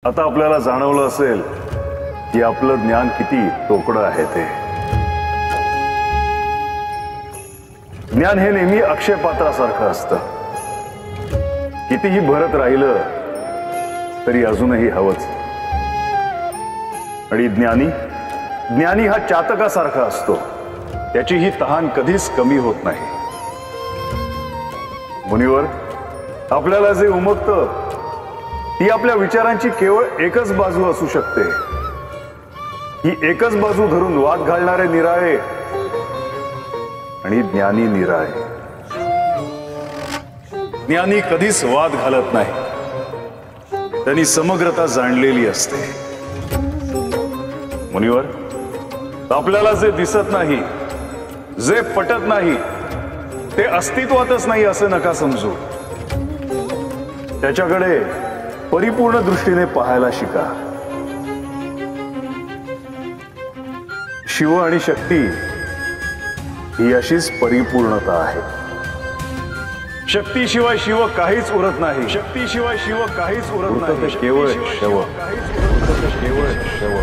आता आपल्याला जाणवलं असेल की आपलं ज्ञान किती तोकडं आहे ते। ज्ञान हे नेहमी अक्षय पात्रासारखं असतं, कितीही भरत राहिलं तरी अजूनही हवंच। आणि ज्ञानी हा चातकासारखा असतो, त्याची ही तहान कधीच कमी होत नाही। मुनिवर, आपल्याला जे उमगतं ती आपल्या विचारांची केवळ एकच बाजू असू शकते। ही एकच बाजू धरून वाद घालणारे निराळे आणि ज्ञानी निराळे। ज्ञानी कधीच वाद घालत नाही, त्यांनी समग्रता जाणलेली असते। मुनिवर, आपल्याला जे दिसत नाही, जे पटत नाही, ते अस्तित्वातच नाही असं नका समजू। त्याच्याकडे परिपूर्ण दृष्टीने पाहायला शिका। शिव आणि शक्ती ही अशीच परिपूर्णता आहे। शक्तीशिवाय शिव काहीच उरत नाही, शक्तीशिवाय शिव काहीच उरत नाही, केवळ शव, केवळ शव।